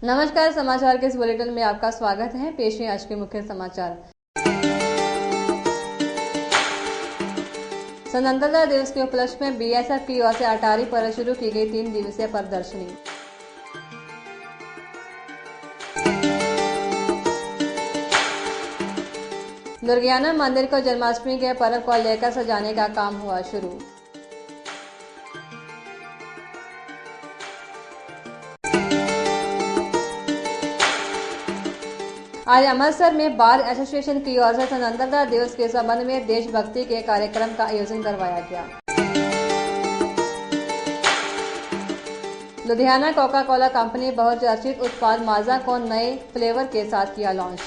नमस्कार, समाचार के इस बुलेटिन में आपका स्वागत है। पेश है आज के मुख्य समाचार। स्वतंत्रता दिवस के उपलक्ष्य में बीएसएफ की ओर से अटारी पर शुरू की गई 3 दिवसीय प्रदर्शनी। दुर्गियाना मंदिर को जन्माष्टमी के पर्व को लेकर सजाने का काम हुआ शुरू। आज अमृतसर में बार एसोसिएशन की ओर से स्वतंत्रता दिवस के संबंध में देशभक्ति के कार्यक्रम का आयोजन करवाया गया। लुधियाना कोका कोला कंपनी बहुचर्चित उत्पाद माजा को नए फ्लेवर के साथ किया लॉन्च।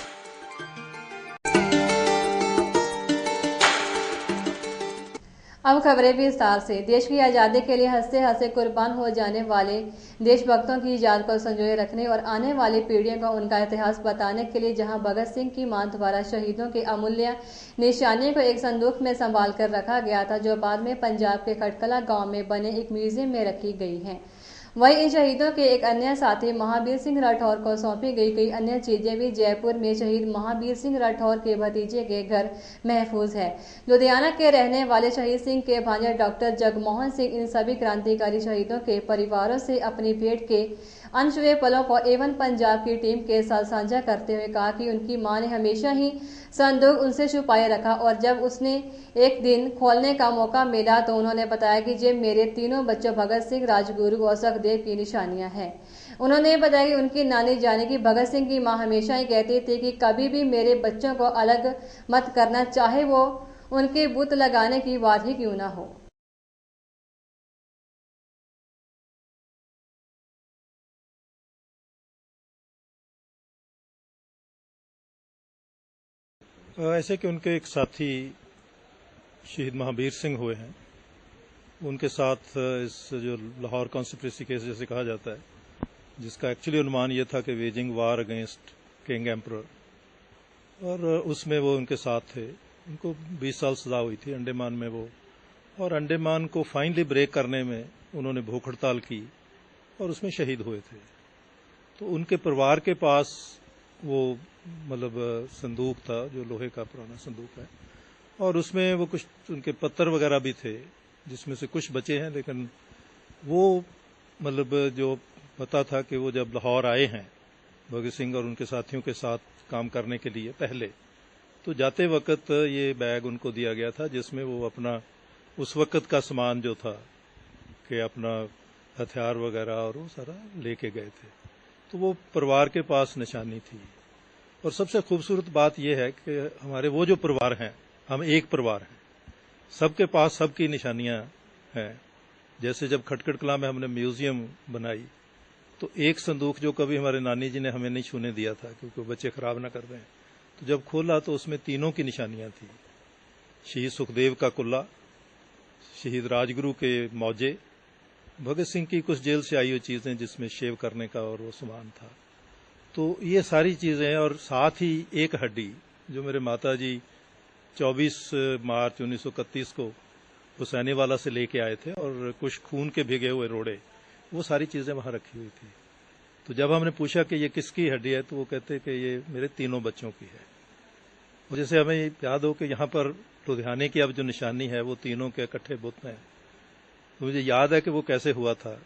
अब खबरें विस्तार से। देश की आजादी के लिए हंसते हंसते कुर्बान हो जाने वाले देशभक्तों की याद को संजोए रखने और आने वाली पीढ़ियों को उनका इतिहास बताने के लिए जहां भगत सिंह की मां द्वारा शहीदों के अमूल्य निशानियों को एक संदूक में संभाल कर रखा गया था, जो बाद में पंजाब के खटकला गांव में बने एक म्यूजियम में रखी गई है, वहीं इन शहीदों के एक अन्य साथी महावीर सिंह राठौर को सौंपी गई कई अन्य चीजें भी जयपुर में शहीद महावीर सिंह राठौर के भतीजे के घर महफूज है। लुधियाना के रहने वाले शहीद सिंह के भांजे डॉक्टर जगमोहन सिंह इन सभी क्रांतिकारी शहीदों के परिवारों से अपनी भेंट के अनछुए पलों को एवन पंजाब की टीम के साथ साझा करते हुए कहा कि उनकी मां ने हमेशा ही संदूक उनसे छुपाए रखा और जब उसने एक दिन खोलने का मौका मिला तो उन्होंने बताया कि ये मेरे तीनों बच्चों भगत सिंह, राजगुरु और सुखदेव की निशानियां हैं। उन्होंने बताया कि उनकी नानी जाने की भगत सिंह की मां हमेशा ही कहती थी कि कभी भी मेरे बच्चों को अलग मत करना, चाहे वो उनके बुत लगाने की बात ही क्यों ना हो। ऐसे कि उनके एक साथी शहीद महावीर सिंह हुए हैं, उनके साथ इस जो लाहौर कॉन्स्पिरेसी केस जैसे कहा जाता है, जिसका एक्चुअली अनुमान यह था कि वेजिंग वार अगेंस्ट किंग एम्परर, और उसमें वो उनके साथ थे। उनको 20 साल सजा हुई थी अंडमान में वो, और अंडमान को फाइनली ब्रेक करने में उन्होंने भूख हड़ताल की और उसमें शहीद हुए थे। तो उनके परिवार के पास वो संदूक था, जो लोहे का पुराना संदूक है, और उसमें वो कुछ उनके पत्थर वगैरह भी थे, जिसमें से कुछ बचे हैं। लेकिन वो जो पता था कि वो जब लाहौर आए हैं भगत सिंह और उनके साथियों के साथ काम करने के लिए पहले, तो जाते वक्त ये बैग उनको दिया गया था, जिसमें वो अपना उस वक्त का सामान जो था कि अपना हथियार वगैरह और वो सारा लेके गए थे। तो वो परिवार के पास निशानी थी। और सबसे खूबसूरत बात यह है कि हमारे वो जो परिवार हैं, हम एक परिवार हैं, सबके पास सबकी निशानियां हैं। जैसे जब खटखट कलां में हमने म्यूजियम बनाई, तो एक संदूक जो कभी हमारे नानी जी ने हमें नहीं छूने दिया था क्योंकि बच्चे खराब ना कर दें, तो जब खोला तो उसमें तीनों की निशानियां थी। शहीद सुखदेव का कुल्ला, शहीद राजगुरु के मौजे, भगत सिंह की कुछ जेल से आई हुई चीजें जिसमें शेव करने का और वो सामान था। तो ये सारी चीजें, और साथ ही एक हड्डी जो मेरे माता जी 24 मार्च 1931 को हुसैनीवाला से लेके आए थे, और कुछ खून के भिगे हुए रोड़े, वो सारी चीजें वहां रखी हुई थी। तो जब हमने पूछा कि ये किसकी हड्डी है, तो वो कहते कि ये मेरे तीनों बच्चों की है। और जैसे हमें याद हो कि यहाँ पर लुधियाने की अब जो निशानी है वो तीनों के इकट्ठे बुत हैं। तो मुझे याद है कि वो कैसे हुआ था,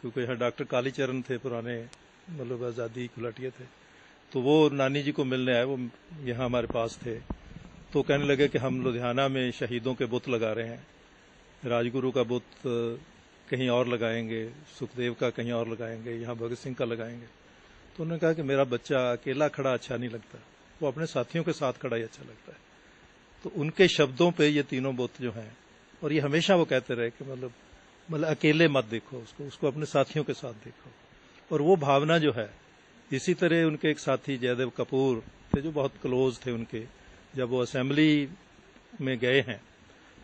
क्योंकि यहाँ डॉक्टर कालीचरण थे, पुराने आजादी गुलाटिया थे, तो वो नानी जी को मिलने आए, वो यहाँ हमारे पास थे। तो कहने लगे कि हम लुधियाना में शहीदों के बुत लगा रहे हैं, राजगुरु का बुत कहीं और लगाएंगे, सुखदेव का कहीं और लगाएंगे, यहाँ भगत सिंह का लगाएंगे। तो उन्होंने कहा कि मेरा बच्चा अकेला खड़ा अच्छा नहीं लगता, वो अपने साथियों के साथ खड़ा ही अच्छा लगता है। तो उनके शब्दों पे ये तीनों बुत जो हैं, और ये हमेशा वो कहते रहे कि अकेले मत देखो उसको अपने साथियों के साथ देखो। और वो भावना जो है, इसी तरह उनके एक साथी जयदेव कपूर थे जो बहुत क्लोज थे उनके, जब वो असेंबली में गए हैं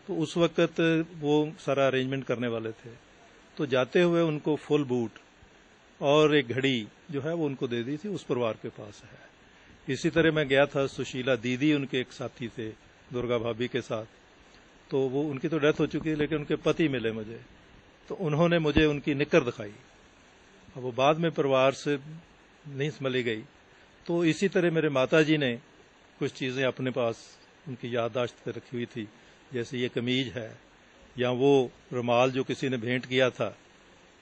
तो उस वक्त वो सारा अरेंजमेंट करने वाले थे। तो जाते हुए उनको फुल बूट और एक घड़ी जो है वो उनको दे दी थी, उस परिवार के पास है। इसी तरह मैं गया था, सुशीला दीदी उनके एक साथी थे दुर्गा भाभी के साथ, तो वो उनकी तो डेथ हो चुकी है, लेकिन उनके पति मिले मुझे, तो उन्होंने मुझे उनकी निकर दिखाई। अब वो बाद में परिवार से नहीं संभाली गई। तो इसी तरह मेरे माताजी ने कुछ चीज़ें अपने पास उनकी याददाश्त पे रखी हुई थी, जैसे ये कमीज है या वो रुमाल जो किसी ने भेंट किया था,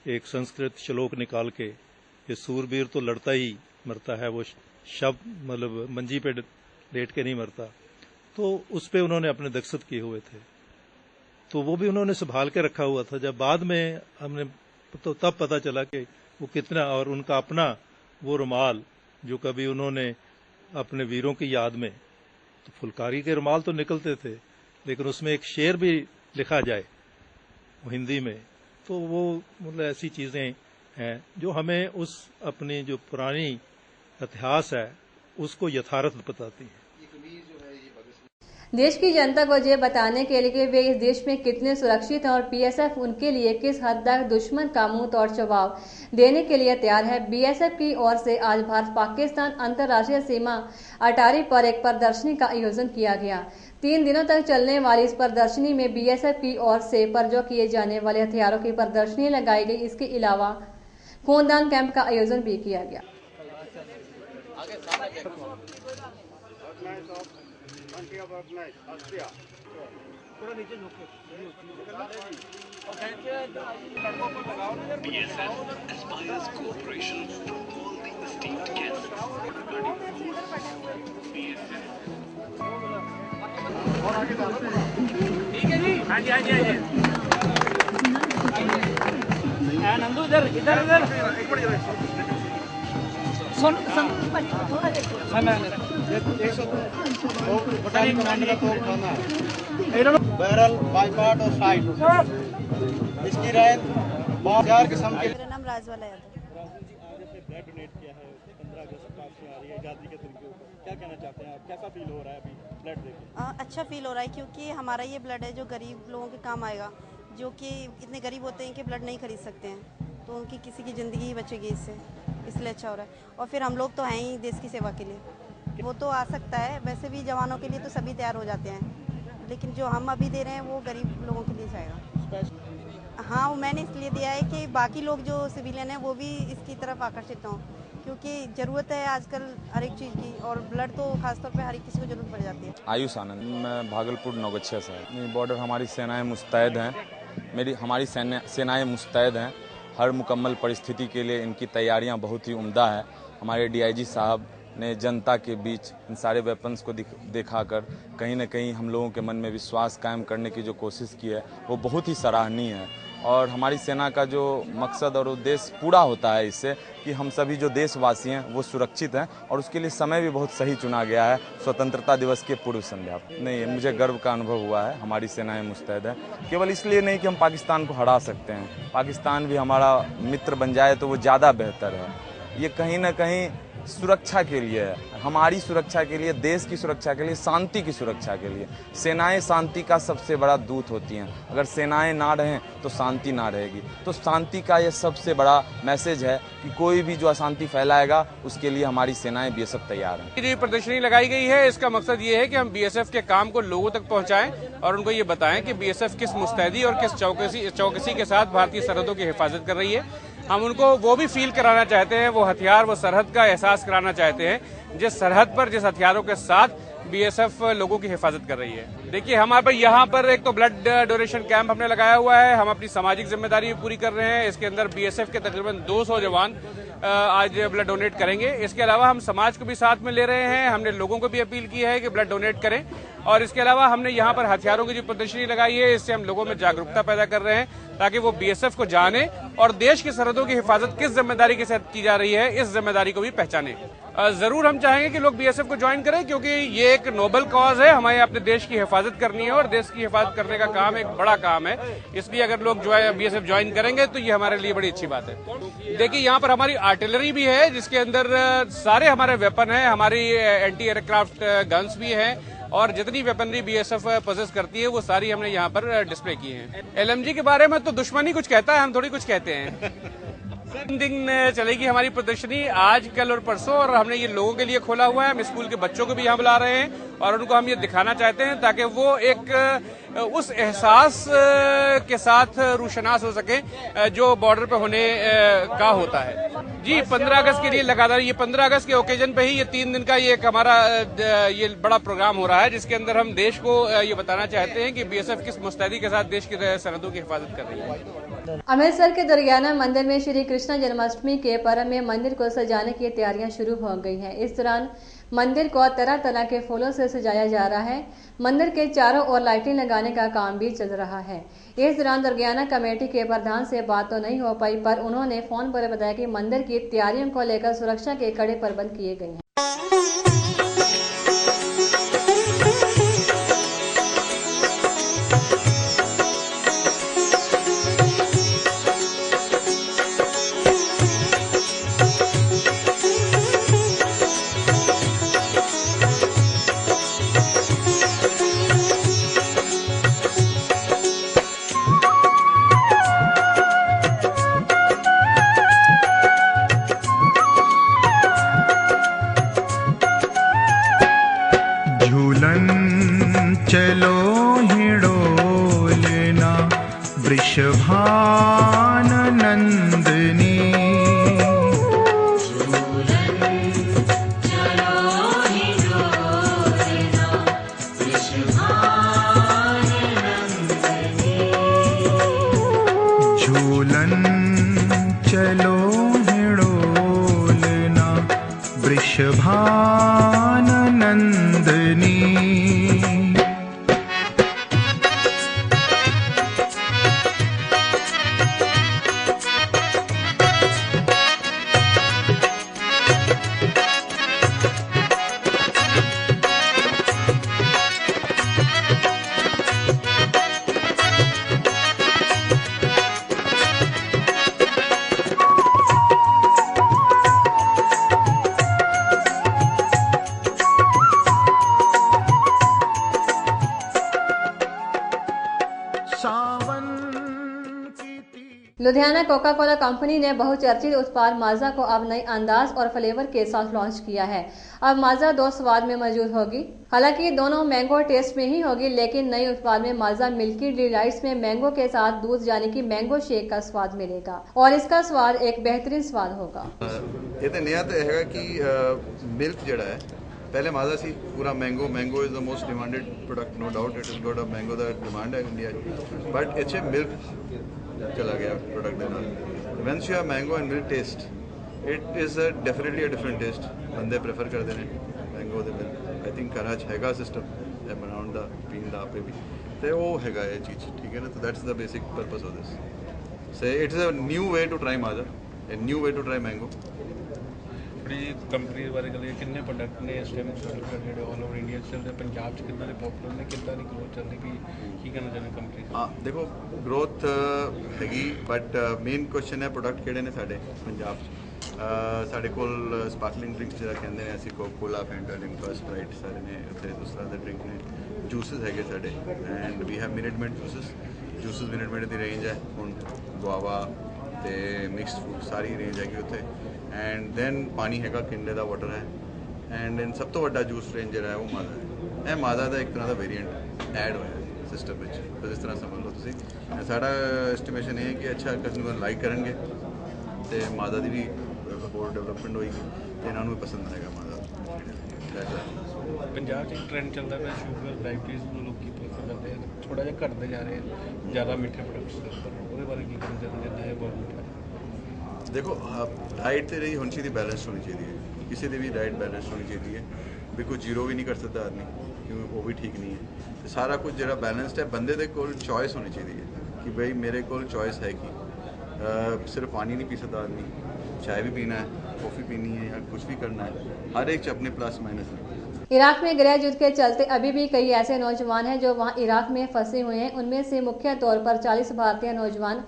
एक संस्कृत श्लोक निकाल के, ये सूरबीर तो लड़ता ही मरता है, वो शब मतलब मंजी पे लेट के नहीं मरता। तो उस पे उन्होंने अपने दस्तखत किए हुए थे, तो वो भी उन्होंने संभाल के रखा हुआ था। जब बाद में हमने तो तब पता चला कि वो कितना, और उनका अपना वो रुमाल जो कभी उन्होंने अपने वीरों की याद में, तो फुलकारी के रुमाल तो निकलते थे लेकिन उसमें एक शेर भी लिखा जाए वो हिंदी में, तो वो मतलब ऐसी चीजें हैं जो हमें उस अपनी जो पुरानी इतिहास है उसको यथार्थ बताती हैं। देश की जनता को ये बताने के लिए कि वे इस देश में कितने सुरक्षित हैं और बीएसएफ उनके लिए किस हद तक दुश्मन का मुंह तोड़ जवाब देने के लिए तैयार है, बीएसएफ की ओर से आज भारत पाकिस्तान अंतर्राष्ट्रीय सीमा अटारी पर एक प्रदर्शनी का आयोजन किया गया। 3 दिनों तक चलने वाली इस प्रदर्शनी में बीएसएफ की ओर से प्रयोग किए जाने वाले हथियारों की प्रदर्शनी लगाई गई। इसके अलावा खूनदान कैंप का आयोजन भी किया गया। BSF aspires cooperation from all the esteemed guests regarding BSF. ठीक है जी, हाँ जी हाँ जी हाँ जी। नंदू इधर इधर इधर सुन सुन बैरल बाईपाट और साइड इसकी रेंज 5000 के समझ। मेरा नाम राजवाला यादव। आपने ब्लड डोनेट किया है 15 अगस्त पास से आ रही है आज़ादी के दिन के ऊपर, क्या कहना चाहते हैं आप, कैसा फील हो रहा है अभी ब्लड देकर? अच्छा फील हो रहा है क्योंकि हमारा ये ब्लड है जो गरीब लोगों के काम आएगा, जो कि इतने गरीब होते हैं कि ब्लड नहीं खरीद सकते हैं, तो उनकी किसी की ज़िंदगी ही बचेगी इससे, इसलिए अच्छा हो रहा है। और फिर हम लोग तो हैं ही देश की सेवा के लिए, वो तो आ सकता है, वैसे भी जवानों के लिए तो सभी तैयार हो जाते हैं, लेकिन जो हम अभी दे रहे हैं वो गरीब लोगों के लिए जाएगा। हाँ, वो मैंने इसलिए दिया है कि बाकी लोग जो सिविलियन हैं वो भी इसकी तरफ आकर्षित हों, क्योंकि ज़रूरत है आजकल हर एक चीज़ की, और ब्लड तो खासतौर पे हर एक किसी को ज़रूरत पड़ जाती है। आयुष आनंद, मैं भागलपुर नौगछिया से। बॉर्डर हमारी सेनाएं मुस्तैद हैं, हमारी सेनाएं मुस्तैद हैं। हर मुकम्मल परिस्थिति के लिए इनकी तैयारियां बहुत ही उम्दा है। हमारे डीआईजी साहब ने जनता के बीच इन सारे वेपन्स को दिखाकर कहीं न कहीं हम लोगों के मन में विश्वास कायम करने की जो कोशिश की है वो बहुत ही सराहनीय है। और हमारी सेना का जो मकसद और उद्देश्य पूरा होता है इससे कि हम सभी जो देशवासी हैं वो सुरक्षित हैं, और उसके लिए समय भी बहुत सही चुना गया है, स्वतंत्रता दिवस के पूर्व संध्या। नहीं, मुझे गर्व का अनुभव हुआ है, हमारी सेनाएं मुस्तैद है। केवल इसलिए नहीं कि हम पाकिस्तान को हरा सकते हैं, पाकिस्तान भी हमारा मित्र बन जाए तो वो ज़्यादा बेहतर है। ये कहीं ना कहीं सुरक्षा के लिए है, हमारी सुरक्षा के लिए, देश की सुरक्षा के लिए, शांति की सुरक्षा के लिए। सेनाएं शांति का सबसे बड़ा दूत होती हैं। अगर सेनाएं ना रहें तो शांति ना रहेगी। तो शांति का ये सबसे बड़ा मैसेज है कि कोई भी जो अशांति फैलाएगा उसके लिए हमारी सेनाएं बीएसएफ तैयार हैं। ये प्रदर्शनी लगाई गई है, इसका मकसद ये है कि हम बीएसएफ के काम को लोगों तक पहुंचाएं और उनको ये बताएं कि बीएसएफ किस मुस्तैदी और किस चौकसी के साथ भारतीय सरहदों की हिफाजत कर रही है। हम उनको वो भी फील कराना चाहते हैं, वो हथियार, वो सरहद का एहसास कराना चाहते हैं जिस सरहद पर, जिस हथियारों के साथ बीएसएफ लोगों की हिफाजत कर रही है। देखिए, हमारे पर यहाँ पर एक तो ब्लड डोनेशन कैंप हमने लगाया हुआ है, हम अपनी सामाजिक जिम्मेदारी भी पूरी कर रहे हैं। इसके अंदर बीएसएफ के तकरीबन 200 जवान आज ब्लड डोनेट करेंगे। इसके अलावा हम समाज को भी साथ में ले रहे हैं, हमने लोगों को भी अपील की है कि ब्लड डोनेट करें। और इसके अलावा हमने यहाँ पर हथियारों की जो प्रदर्शनी लगाई है, इससे हम लोगों में जागरूकता पैदा कर रहे हैं ताकि वो बीएसएफ को जाने और देश की सरहदों की हिफाजत किस जिम्मेदारी के साथ की जा रही है, इस जिम्मेदारी को भी पहचाने। जरूर हम चाहेंगे कि लोग बीएसएफ को ज्वाइन करें, क्योंकि ये एक नोबल कॉज है, हमें अपने देश की हिफाजत करनी है और देश की हिफाजत करने का काम एक बड़ा काम है। इसलिए अगर लोग बीएसएफ ज्वाइन करेंगे तो ये हमारे लिए बड़ी अच्छी बात है। देखिए, यहाँ पर हमारी आर्टिलरी भी है जिसके अंदर सारे हमारे वेपन है, हमारी एंटी एयरक्राफ्ट गन्स भी है, और जितनी वेपनरी बीएसएफ पोजेस करती है वो सारी हमने यहाँ पर डिस्प्ले की है। एलएमजी के बारे में तो दुश्मन ही कुछ कहता है, हम थोड़ी कुछ कहते हैं। 3 दिन चलेगी हमारी प्रदर्शनी, आज, कल और परसों, और हमने ये लोगों के लिए खोला हुआ है। हम स्कूल के बच्चों को भी यहाँ बुला रहे हैं और उनको हम ये दिखाना चाहते हैं ताकि वो एक उस एहसास के साथ रूशनास हो सके जो बॉर्डर पे होने का होता है। जी 15 अगस्त के लिए लगातार ये 15 अगस्त के ओकेजन पे ही ये 3 दिन का ये एक हमारा ये बड़ा प्रोग्राम हो रहा है, जिसके अंदर हम देश को ये बताना चाहते हैं कि बीएसएफ किस मुस्तैदी के साथ देश की सरहदों की हिफाजत कर रही है। अमृतसर के दुर्गियाना मंदिर में श्री कृष्ण जन्माष्टमी के पर्व में मंदिर को सजाने की तैयारियां शुरू हो गई हैं। इस दौरान मंदिर को तरह तरह के फूलों से सजाया जा रहा है। मंदिर के चारों ओर लाइटिंग लगाने का काम भी चल रहा है। इस दौरान दुर्गियाना कमेटी के प्रधान से बात तो नहीं हो पाई, पर उन्होंने फोन पर बताया कि मंदिर की तैयारियों को लेकर सुरक्षा के कड़े प्रबंध किए गए हैं। चलो हिडोलना वृषभान नंदनी झूलन चलो हिडोलना वृषभान नंदनी। लुधियाना कोका कोला कंपनी ने बहुचर्चित उत्पाद माजा को अब नए अंदाज और फ्लेवर के साथ लॉन्च किया है। अब माजा 2 स्वाद में मौजूद होगी। हालांकि दोनों मैंगो टेस्ट में ही होगी, लेकिन नए उत्पाद में माजा मिल्की डिलाइट्स में मैंगो के साथ दूध यानी कि मैंगो शेक का स्वाद मिलेगा और इसका स्वाद एक बेहतरीन स्वाद होगा। ये तो नया तो है कि मिल्क जड़ा है पहले माजा सी पूरा mango is the most demanded product, no doubt it is got a mango दा डिमांड है India, but it's a milk चला गया प्रोडक्ट दे नाल। Once you have mango and milk taste it is definitely a different taste. बंदे prefer करते हैं mango दे मिल्क। आई थिंक घर हैगा सिस्टम है बनाउण दा पीण दा आपे भी ते वो हैगा ये चीज़, ठीक है ना। तो that's the basic purpose of this. से it's a new way to try Maaza, a new way to try mango. Company बारे गल किन्ने प्रोडक्ट ने इस टाइम ਜਿਹੜੇ ਆਲ ਓਵਰ ਇੰਡੀਆ ਚੱਲਦੇ ਪੰਜਾਬ 'ਚ ਕਿੰਨਾ ਦੇ ਪॉपुलਰ ਨੇ, ਕਿੰਨਾ ਦੀ ਗਰੋਥ ਚੱਲਦੀ ਵੀ ਕੀ ਕਹਿਣਾ ਚਾਹੁੰਦੇ ਕੰਪਨੀ? ਹਾਂ ਦੇਖੋ ਗਰੋਥ ਹੈਗੀ, ਬਟ ਮੇਨ ਕੁਐਸਚਨ ਹੈ ਪ੍ਰੋਡਕਟ ਕਿਹੜੇ ਨੇ ਸਾਡੇ ਪੰਜਾਬ 'ਚ। ਸਾਡੇ ਕੋਲ ਸਪਾਰਕਲਿੰਗ ਡਰਿੰਕਸ ਜਿਹੜਾ ਕਹਿੰਦੇ ਨੇ ਅਸੀਂ ਕੋਕਾ-ਕੋਲਾ, ਫੈਂਟਾ, ਲਿਮਕਾ, ਸਪਰਾਈਟ ਸਾਰੇ ਨੇ ਉੱਥੇ, ਉਸ ਤਰ੍ਹਾਂ ਦੇ ਡਰਿੰਕ ਨੇ। ਜੂਸਿਸ ਹੈਗੇ ਸਾਡੇ and we have Minute Maid juices Minute Maid ਦੀ ਰੇਂਜ ਹੈ ਹੁਣ, ਗੁਆਵਾ ਤੇ ਮਿਕਸਡ ਫਰੂਟ ਸਾਰੀ ਰੇਂਜ ਹੈਗੀ ਉੱਥੇ। एंड दैन पानी हैगा किंडे का वाटर है एंड इन सब तो वड्डा जूस रेंज है वो माजा है। यह माजा का एक तरह का वेरीएंट ऐड होया सिस्टम में, तो इस तरह समझ लो तुम। साड़ा एस्टिमेशन है कि अच्छा कस्टमर लाइक करेंगे तो माजा की भी होर डेवलपमेंट होगी तो इन्हों भी पसंद आएगा माजा। पंजाब एक ट्रेंड चलता है शुगर डायबिटीज़ लोग प्रेफर करते हैं, थोड़ा जिहा घटते जा रहे हैं ज़्यादा मीठे प्रोडक्ट्स, वो बारे की कहना चाहते हैं? गौरमेंट देखो डाइट तो रही होनी चाहिए, बैलेंस होनी चाहिए, किसी की भी डाइट बैलेंस होनी चाहिए भी। कोई जीरो भी नहीं कर सकता आदमी, क्योंकि वो भी ठीक नहीं है। तो सारा कुछ जो बैलेंस्ड है, बंदे दे कोल चॉइस होनी चाहिए कि भाई मेरे को चॉइस है कि सिर्फ पानी नहीं पी सकता आदमी, चाय भी पीना है, कॉफ़ी पीनी है या कुछ भी करना है, हर एक अपने प्लस माइनस है। इराक में गृह युद्ध के चलते अभी भी कई ऐसे नौजवान हैं जो वहां इराक में फंसे हुए हैं। उनमें से मुख्य तौर पर 40 भारतीय नौजवान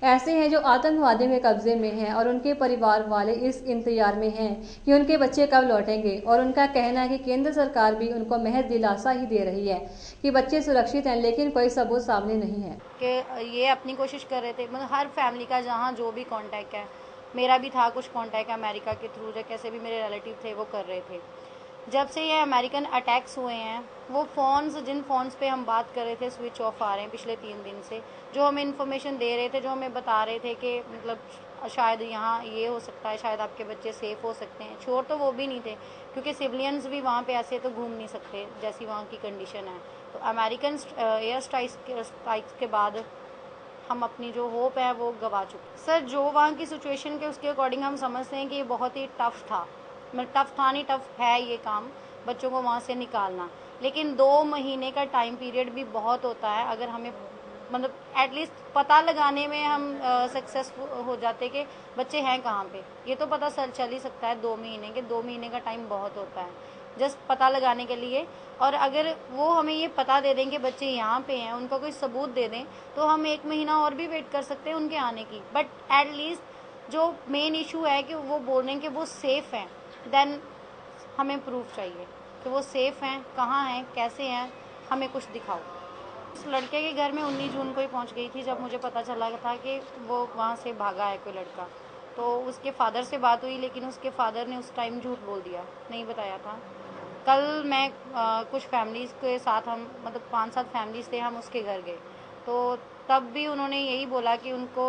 ऐसे हैं जो आतंकवादियों के कब्जे में हैं और उनके परिवार वाले इस इंतजार में हैं कि उनके बच्चे कब लौटेंगे। और उनका कहना है कि केंद्र सरकार भी उनको महज दिलासा ही दे रही है कि बच्चे सुरक्षित हैं, लेकिन कोई सबूत सामने नहीं है। कि ये अपनी कोशिश कर रहे थे, मतलब हर फैमिली का जहाँ जो भी कॉन्टैक्ट है, मेरा भी था कुछ कॉन्टैक्ट अमेरिका के थ्रू, जो कैसे भी मेरे रिलेटिव थे वो कर रहे थे, जब से ये अमेरिकन अटैक्स हुए हैं वो फ़ोन्स, जिन फ़ोन्स पे हम बात कर रहे थे स्विच ऑफ आ रहे हैं पिछले 3 दिन से। जो हमें इन्फॉर्मेशन दे रहे थे, जो हमें बता रहे थे कि मतलब शायद यहाँ ये हो सकता है, शायद आपके बच्चे सेफ़ हो सकते हैं, श्योर तो वो भी नहीं थे क्योंकि सिविलियंस भी वहाँ पे ऐसे तो घूम नहीं सकते जैसी वहाँ की कंडीशन है। तो अमेरिकन एयर स्ट्राइक्स के बाद हम अपनी जो होप है वो गवा चुके। सर जो वहाँ की सिचुएशन के उसके अकॉर्डिंग हम समझते हैं कि ये बहुत ही टफ़ था, मतलब टफ़ था नहीं, टफ़ है ये काम बच्चों को वहाँ से निकालना। लेकिन 2 महीने का टाइम पीरियड भी बहुत होता है। अगर हमें मतलब एटलीस्ट पता लगाने में हम सक्सेसफुल हो जाते कि बच्चे हैं कहाँ पे, ये तो पता चल ही सकता है 2 महीने के। 2 महीने का टाइम बहुत होता है जस्ट पता लगाने के लिए। और अगर वो हमें ये पता दे दें कि बच्चे यहाँ पे हैं, उनका कोई सबूत दे दें, तो हम 1 महीना और भी वेट कर सकते हैं उनके आने की। बट एटलीस्ट जो मेन इशू है कि वो बोल रहे हैं कि वो सेफ़ हैं, देन हमें प्रूफ चाहिए कि वो सेफ़ हैं, कहाँ हैं, कैसे हैं, हमें कुछ दिखाओ। उस लड़के के घर में 19 जून को ही पहुंच गई थी जब मुझे पता चला था कि वो वहाँ से भागा है कोई लड़का। तो उसके फादर से बात हुई, लेकिन उसके फादर ने उस टाइम झूठ बोल दिया, नहीं बताया था। कल मैं कुछ फैमिलीज़ के साथ, हम मतलब 5-7 फैमिलीज़ थे, हम उसके घर गए तो तब भी उन्होंने यही बोला कि उनको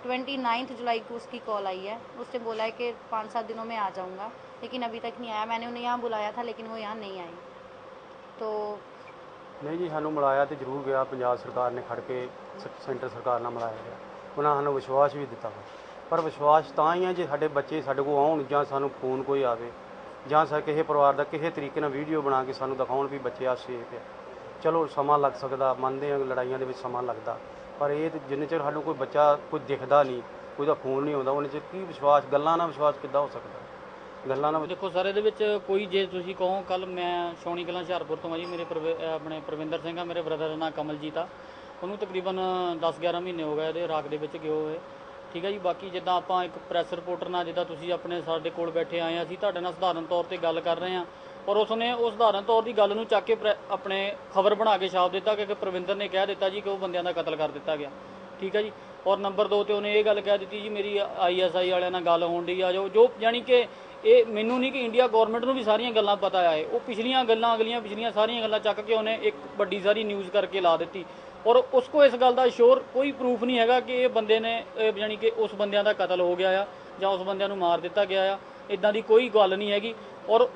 29 जुलाई को उसकी कॉल आई है। उसने बोला है कि 5-7 दिनों में आ जाऊंगा, लेकिन अभी तक नहीं आया। मैंने उन्हें यहाँ बुलाया था लेकिन वो यहाँ नहीं आई। तो नहीं जी, सानू मिलाया तो जरूर गया, पंजाब सरकार ने खड़ के सेंटर सरकार नाल मिलाया गया, उन्होंने सानू विश्वास भी दिता वा। पर विश्वास तां ही है जे साडे बच्चे साडे कोल आउण जां सानू फोन कोई आवे जां किसी परिवार का किसी तरीके नाल वीडियो बना के सानू दिखाउण भी बच्चे आ सेफ है। चलो समा लग सकदा, मनदे हैं लड़ाइयां दे विच समा लगदा, पर ये जिन्ने चिर सानू कोई बच्चा कोई दिखदा नहीं, कोई दा फोन नहीं आउंदा, उन्ने चिर की विश्वास, गल्लां नाल विश्वास किद्दां हो सकदा? गल्लां नाल देखो सर, ਇਹਦੇ ਵਿੱਚ ਕੋਈ ਜੇ ਤੁਸੀਂ ਕਹੋ, ਕੱਲ ਮੈਂ ਸ਼ੌਣੀ ਕਲਾਂ ਹੁਸ਼ਿਆਰਪੁਰ ਤੋਂ ਆ ਜੀ, ਮੇਰੇ ਆਪਣੇ ਪ੍ਰਵਿੰਦਰ ਸਿੰਘ ਆ, ਮੇਰੇ ਬ੍ਰਦਰ ਦਾ ਨਾਂ ਕਮਲਜੀਤ ਆ, ਉਹਨੂੰ ਤਕਰੀਬਨ 10-11 ਮਹੀਨੇ ਹੋ ਗਏ ਇਹਦੇ ਇਰਾਕ ਦੇ ਵਿੱਚ ਗਏ ਹੋਏ, ਠੀਕ ਹੈ ਜੀ। ਬਾਕੀ ਜਿੱਦਾਂ ਆਪਾਂ ਇੱਕ ਪ੍ਰੈਸ ਰਿਪੋਰਟਰ ਨਾਲ, ਜਿੱਦਾਂ ਤੁਸੀਂ ਆਪਣੇ ਸਾਡੇ ਕੋਲ ਬੈਠੇ ਆਏ ਆ, ਅਸੀਂ ਤੁਹਾਡੇ ਨਾਲ ਸਧਾਰਨ ਤੌਰ 'ਤੇ ਗੱਲ ਕਰ ਰਹੇ ਹਾਂ, ਔਰ ਉਸਨੇ ਉਸ ਸਧਾਰਨ ਤੌਰ ਦੀ ਗੱਲ ਨੂੰ ਚੱਕ ਕੇ ਆਪਣੇ ਖਬਰ ਬਣਾ ਕੇ ਛਾਪ ਦਿੱਤਾ ਕਿ ਪ੍ਰਵਿੰਦਰ ਨੇ ਕਹਿ ਦਿੱਤਾ ਜੀ ਕਿ ਉਹ ਬੰਦਿਆਂ ਦਾ ਕਤਲ ਕਰ ਦਿੱਤਾ ਗਿਆ, ਠੀਕ ਹੈ ਜੀ। ਔਰ ਨੰਬਰ 2 ਤੇ ਉਹਨੇ ਇਹ ਗੱਲ ਕਹਿ ਦਿੱਤੀ ਜੀ ਮੇਰੀ ISI ਵਾਲਿਆਂ ਨਾਲ ਗੱਲ ਹੋਣ ਡਈ ਆ, ਜੋ ਯਾਨੀ ਕਿ ਇਹ ਮੈਨੂੰ ਨਹੀਂ ਕਿ ਇੰਡੀਆ ਗੌਰਮੈਂਟ ਨੂੰ ਵੀ ਸਾਰੀਆਂ ਗੱਲਾਂ ਪਤਾ ਆ। ਉਹ ਪਿਛਲੀਆਂ ਗੱਲਾਂ, ਅਗਲੀਆਂ ਪਿਛਲੀਆਂ ਸਾਰੀਆਂ ਗੱਲਾਂ ਚੱਕ ਕੇ ਉਹਨੇ ਇੱਕ ਵੱਡੀ ਸਾਰੀ ਨਿਊਜ਼ ਕਰਕੇ ਲਾ ਦਿੱਤੀ। ਔਰ ਉਸ ਕੋ ਇਸ ਗੱਲ ਦਾ ਸ਼ੋਰ ਕੋਈ ਪ੍ਰੂਫ ਨਹੀਂ ਹੈਗਾ ਕਿ ਇਹ ਬੰਦੇ ਨੇ ਯਾਨੀ ਕਿ ਉਸ ਬੰਦਿਆਂ ਦਾ ਕਤਲ ਹੋ ਗਿਆ ਆ ਜਾਂ ਉਸ ਬੰਦਿਆਂ ਨੂੰ ਮਾਰ ਦਿੱਤਾ ਗਿਆ ਆ, ਇੱਦਾਂ ਦੀ ਕੋਈ ਗੱਲ ਨਹੀਂ ਹੈਗੀ। ਔਰ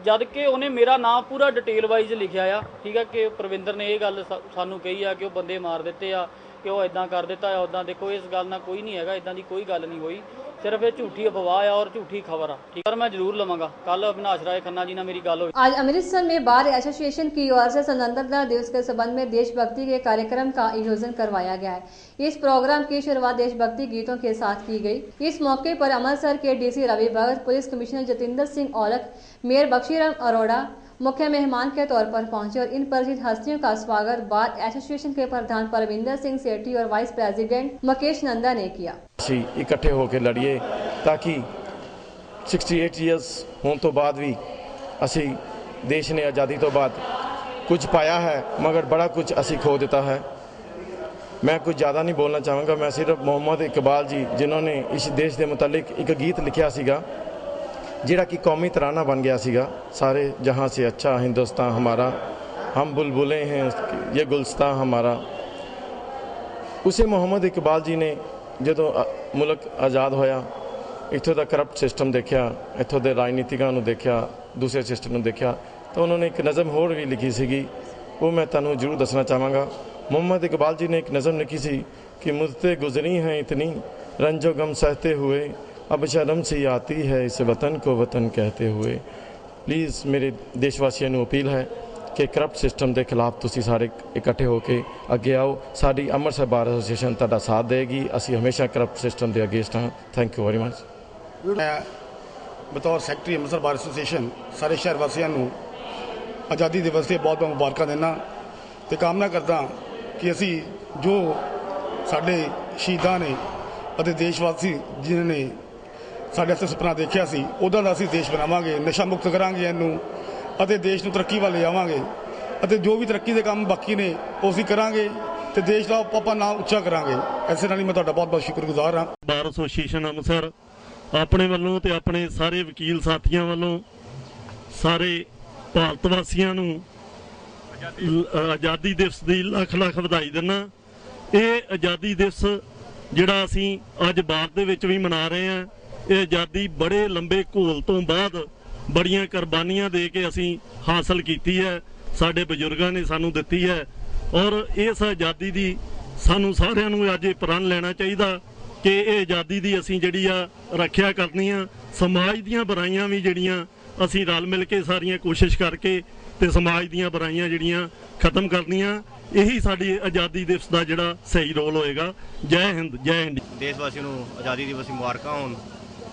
ਜਦ ਕਿ ਉਹਨੇ ਮੇਰਾ ਨਾਮ ਪੂਰਾ ਡਿਟੇਲ ਵਾਈਜ਼ ਲਿਖਿਆ ਆ, ਠੀਕ ਹੈ, ਕਿ ਪ੍ਰਵਿੰਦਰ ਨੇ ਇਹ ਗੱਲ ਸਾਨੂੰ ਕਹੀ ਆ ਕਿ ਉਹ ਬੰਦੇ ਮਾਰ ਦਿੱਤੇ ਆ, ਕਿ ਉਹ ਇਦਾਂ ਕਰ ਦਿੱਤਾ ਆ ਉੱਦਾਂ। ਦੇਖੋ ਇਸ ਗੱਲ ਨਾਲ ਕੋਈ ਨਹੀਂ ਹੈਗਾ, ਇਦਾਂ ਦੀ ਕੋਈ ਗੱਲ नहीं हुई, सिर्फ ये झूठी अफवाह है और झूठी खबर है, ठीक है। मैं जरूर लवांगा, कल अविनाश राय खन्ना जी ने मेरी गल हुई। आज अमृतसर में बार एसोसिएशन की ओर से स्वतंत्रता दिवस के संबंध में देशभक्ति के कार्यक्रम का आयोजन करवाया गया है। इस प्रोग्राम की शुरुआत देशभक्ति गीतों के साथ की गई। इस मौके पर अमृतसर के DC Ravi Bhagat, police commissioner Jatinder Singh Aulakh, mayor Bakshiram Arora मुख्य मेहमान के तौर पर पहुंचे और इन परिचित हस्तियों का स्वागत बार एसोसिएशन के प्रधान परविंदर सिंह सेठी और वाइस प्रेसिडेंट मुकेश नंदा ने किया। इकट्ठे होकर लड़िए ताकि 68 ईयर्स होने तो बाद भी असी देश ने आज़ादी तो बाद कुछ पाया है मगर बड़ा कुछ असी खो दिता है। मैं कुछ ज़्यादा नहीं बोलना चाहूँगा, मैं सिर्फ मोहम्मद इकबाल जी जिन्होंने इस देश के मुतालिक एक गीत लिखा सीगा जिहड़ा कि कौमी तराना बन गया सीगा, सारे जहाँ से अच्छा हिंदुस्तान हमारा, हम बुलबुलें हैं ये गुलस्तान हमारा। उसे मोहम्मद इकबाल जी ने जो मुल्क आज़ाद होया, इत्थों का करप्ट सिस्टम देखा, इत्थों के राजनीतिकां नूं देखा, दूसरे सिस्टम नूं देखा, तो उन्होंने एक नज़म होर भी लिखी सीगी, वो मैं तुहानूं जरूर दसना चाहांगा। मोहम्मद इकबाल जी ने एक नज़म लिखी सी कि मुझसे गुजरी हैं इतनी रंजो गम सहते हुए, अब शर्म सी आती है इस वतन को वतन कहते हुए। प्लीज़ मेरे देशवासियों को अपील है कि करप्ट सिस्टम के खिलाफ तुसी सारे इकट्ठे होकर अगे आओ। साड़ी अमृतसर बार एसोसीएशन तुहाडा साथ देगी, असी हमेशा करप्ट सिस्टम के अगेंस्ट हाँ। Thank you very much. मैं बतौर सैकटरी अमृतसर बार एसोसीएशन सारे शहर वासियों को आज़ादी दिवस से बहुत बहुत मुबारक देना तो कामना करता कि असी जो साढ़े शहीदां ने और देशवासी जिन्होंने साढ़े सुपना देखा सी उदा दा असी देश बनावांगे, नशा मुक्त करांगे इनू और देश नूं तरक्की वाल ले आवांगे और जो भी तरक्की के काम बाकी ने वो असी करांगे तो देश का आपां नाम उच्चा करांगे। ऐसे नाल मैं तुहाडा बहुत बहुत शुक्रगुजार हाँ। बार एसोसीएशन अमृतसर अपने वालों ते अपने सारे वकील साथियों वालों ਸਾਰੇ ਭਾਰਤ ਵਾਸੀਆਂ ਨੂੰ ਆਜ਼ਾਦੀ ਦਿਵਸ ਦੀ ਲੱਖ ਲੱਖ ਵਧਾਈ ਦਿੰਦਾ। ਇਹ ਆਜ਼ਾਦੀ ਦਿਵਸ ਜਿਹੜਾ ਅਸੀਂ ਅੱਜ ਭਾਰਤ ਦੇ ਵਿੱਚ ਵੀ ਮਨਾ ਰਹੇ ਹਾਂ, ਇਹ ਆਜ਼ਾਦੀ ਬੜੇ ਲੰਬੇ ਘੋਲ ਤੋਂ ਬਾਅਦ ਬੜੀਆਂ ਕੁਰਬਾਨੀਆਂ ਦੇ ਕੇ ਅਸੀਂ ਹਾਸਲ ਕੀਤੀ ਹੈ, ਸਾਡੇ ਬਜ਼ੁਰਗਾਂ ਨੇ ਸਾਨੂੰ ਦਿੱਤੀ ਹੈ। ਔਰ ਇਸ ਆਜ਼ਾਦੀ ਦੀ ਸਾਨੂੰ ਸਾਰਿਆਂ ਨੂੰ ਅੱਜ ਇਹ ਪ੍ਰਣ ਲੈਣਾ ਚਾਹੀਦਾ ਕਿ ਇਹ ਆਜ਼ਾਦੀ ਦੀ ਅਸੀਂ ਜਿਹੜੀ ਆ ਰੱਖਿਆ ਕਰਨੀ ਆ। ਸਮਾਜ ਦੀਆਂ ਬੁਰਾਈਆਂ ਵੀ ਜਿਹੜੀਆਂ ਅਸੀਂ ਰਲ ਮਿਲ ਕੇ ਸਾਰੀਆਂ ਕੋਸ਼ਿਸ਼ ਕਰਕੇ ਤੇ ਸਮਾਜ ਦੀਆਂ ਬੁਰਾਈਆਂ ਜਿਹੜੀਆਂ ਖਤਮ ਕਰਨੀਆਂ, ਇਹੀ ਸਾਡੀ ਆਜ਼ਾਦੀ ਦਿਵਸ ਦਾ ਜਿਹੜਾ ਸਹੀ ਰੋਲ ਹੋਏਗਾ। ਜੈ ਹਿੰਦ, ਜੈ ਹਿੰਦ। ਦੇਸ਼ ਵਾਸੀਆਂ ਨੂੰ ਆਜ਼ਾਦੀ ਦਿਵਸ ਦੀ ਮੁਬਾਰਕਾਂ ਹੋਣ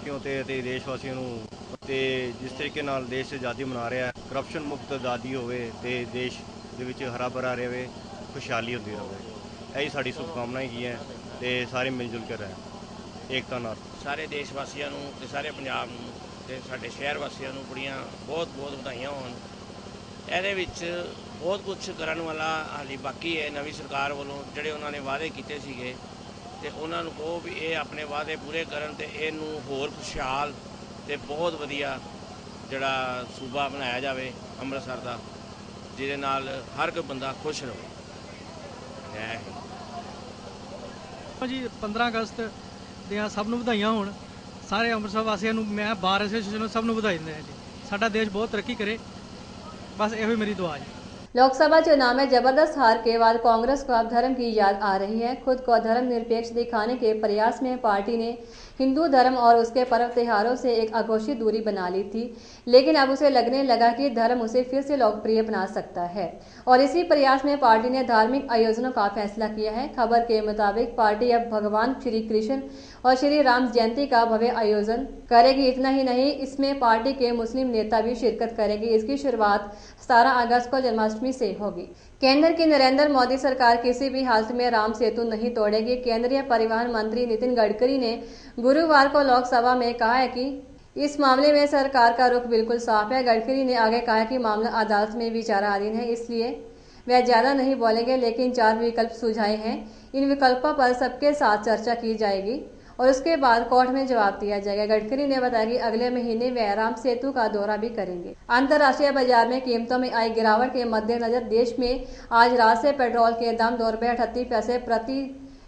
ਕਿਉਂ ਤੇ ਦੇਸ਼ ਵਾਸੀਆਂ ਨੂੰ ਤੇ ਜਿਸ ਤਰੀਕੇ ਨਾਲ ਦੇਸ਼ ਆਜ਼ਾਦੀ ਮਨਾ ਰਿਹਾ, ਕਰਪਸ਼ਨ ਮੁਕਤ ਆਜ਼ਾਦੀ ਹੋਵੇ ਤੇ ਦੇਸ਼ ਦੇ ਵਿੱਚ ਹਰਾ ਭਰਾ ਰਹੇ, ਖੁਸ਼ਹਾਲੀ ਹੁੰਦੀ ਰਹੇ, ਇਹੀ ਸਾਡੀ ਸ਼ੁਭਕਾਮਨਾ ਹੈਗੀਆਂ ਤੇ ਸਾਰੇ ਮਿਲ ਜੁਲ ਕੇ ਰਹਿਣ ਏਕਤਾ ਨਾਲ। ਸਾਰੇ ਦੇਸ਼ ਵਾਸੀਆਂ ਨੂੰ ਤੇ ਸਾਰੇ ਪੰਜਾਬ ਨੂੰ ਤੇ ਸਾਡੇ ਸ਼ਹਿਰ ਵਾਸੀਆਂ ਨੂੰ ਬੜੀਆਂ ਬਹੁਤ ਬਹੁਤ ਵਧਾਈਆਂ ਹੋਣ। ਇਹਦੇ ਵਿੱਚ ਬਹੁਤ ਕੁਝ ਕਰਨ ਵਾਲਾ ਹਾਲੇ ਬਾਕੀ ਹੈ। ਨਵੀਂ ਸਰਕਾਰ ਵੱਲੋਂ ਜਿਹੜੇ ਉਹਨਾਂ ਨੇ ਵਾਅਦੇ ਕੀਤੇ ਸੀਗੇ ਤੇ ਉਹਨਾਂ ਨੂੰ ਕਹੋ ਵੀ ਇਹ ਆਪਣੇ ਵਾਅਦੇ ਪੂਰੇ ਕਰਨ ਤੇ ਇਹਨੂੰ ਹੋਰ ਖੁਸ਼ਹਾਲ ਤੇ ਬਹੁਤ ਵਧੀਆ ਜਿਹੜਾ ਸੂਬਾ ਬਣਾਇਆ ਜਾਵੇ ਅੰਮ੍ਰਿਤਸਰ ਦਾ, ਜਿਹਦੇ ਨਾਲ ਹਰ ਕੋਈ ਬੰਦਾ ਖੁਸ਼ ਰਹੇ। ਜੀ 15 ਅਗਸਤ ਦੀਆਂ ਸਭ ਨੂੰ ਵਧਾਈਆਂ ਹੋਣ। ਸਾਰੇ ਅੰਮ੍ਰਿਤਸਰ ਵਾਸੀਆਂ ਨੂੰ ਮੈਂ ਬਾਰ ਐਸੋਸੀਏਸ਼ਨ ਨੂੰ ਸਭ ਨੂੰ ਵਧਾਈ ਦਿੰਦਾ ਜੀ। ਸਾਡਾ ਦੇਸ਼ बहुत तरक्की करे, बस यही मेरी दुआ है। लोकसभा चुनाव में जबरदस्त हार के बाद कांग्रेस को अब धर्म की याद आ रही है। खुद को धर्मनिरपेक्ष दिखाने के प्रयास में पार्टी ने हिंदू धर्म और उसके पर्व त्योहारों से एक अघोषित दूरी बना ली थी, लेकिन अब उसे लगने लगा कि धर्म उसे फिर से लोकप्रिय बना सकता है और इसी प्रयास में पार्टी ने धार्मिक आयोजनों का फैसला किया है। खबर के मुताबिक पार्टी अब भगवान श्री कृष्ण और श्री राम जयंती का भव्य आयोजन करेगी। इतना ही नहीं, इसमें पार्टी के मुस्लिम नेता भी शिरकत करेंगे। इसकी शुरुआत 17 अगस्त को जन्माष्टमी से होगी। केंद्र की नरेंद्र मोदी सरकार किसी भी हालत में राम सेतु नहीं तोड़ेगी। केंद्रीय परिवहन मंत्री नितिन गडकरी ने गुरुवार को लोकसभा में कहा है कि इस मामले में सरकार का रुख बिल्कुल साफ है। गडकरी ने आगे कहा कि मामला अदालत में विचाराधीन है, इसलिए वह ज्यादा नहीं बोलेंगे, लेकिन 4 विकल्प सुझाए हैं। इन विकल्पों पर सबके साथ चर्चा की जाएगी और उसके बाद कोर्ट में जवाब दिया जाएगा। गडकरी ने बताया कि अगले महीने वे राम सेतु का दौरा भी करेंगे। अंतर्राष्ट्रीय बाजार में कीमतों में आई गिरावट के मद्देनजर देश में आज रात से पेट्रोल के दाम 2 रुपये 38 पैसे प्रति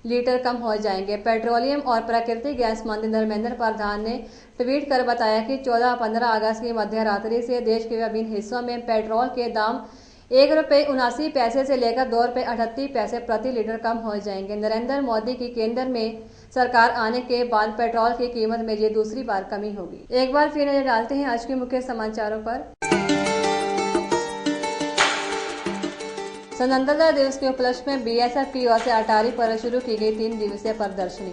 लीटर कम हो जाएंगे। पेट्रोलियम और प्राकृतिक गैस मंत्री धर्मेंद्र प्रधान ने ट्वीट कर बताया कि 14-15 अगस्त की मध्य रात्रि से देश के विभिन्न हिस्सों में पेट्रोल के दाम 1 रुपये 79 पैसे से लेकर 2 रुपये 38 पैसे प्रति लीटर कम हो जाएंगे। नरेंद्र मोदी की केंद्र में सरकार आने के बाद पेट्रोल की कीमत में ये दूसरी बार कमी होगी। एक बार फिर नजर डालते हैं आज के मुख्य समाचारों पर। स्वतंत्रता दिवस के उपलक्ष्य में बीएसएफ की ओर से अटारी पर शुरू की गई 3 दिवसीय प्रदर्शनी।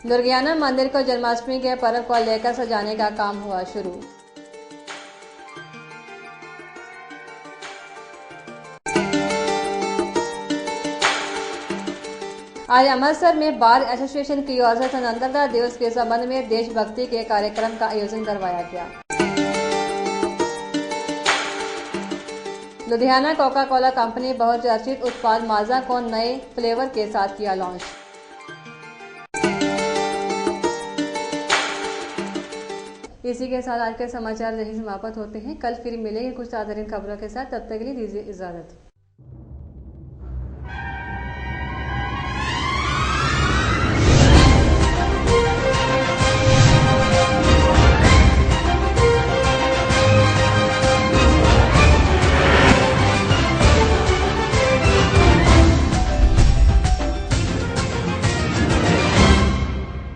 दुर्गियाना मंदिर को जन्माष्टमी के पर्व को लेकर सजाने का काम हुआ शुरू। आज अमृतसर में बार एसोसिएशन की ओर से स्वतंत्रता दिवस के संबंध में देशभक्ति के कार्यक्रम का आयोजन करवाया गया। लुधियाना कोका कोला कंपनी बहुचर्चित उत्पाद माजा को नए फ्लेवर के साथ किया लॉन्च। इसी के साथ आज के समाचार यही समाप्त होते हैं। कल फिर मिलेंगे कुछ ताज़ा खबरों के साथ, तब तक के लिए दीजिए इजाजत।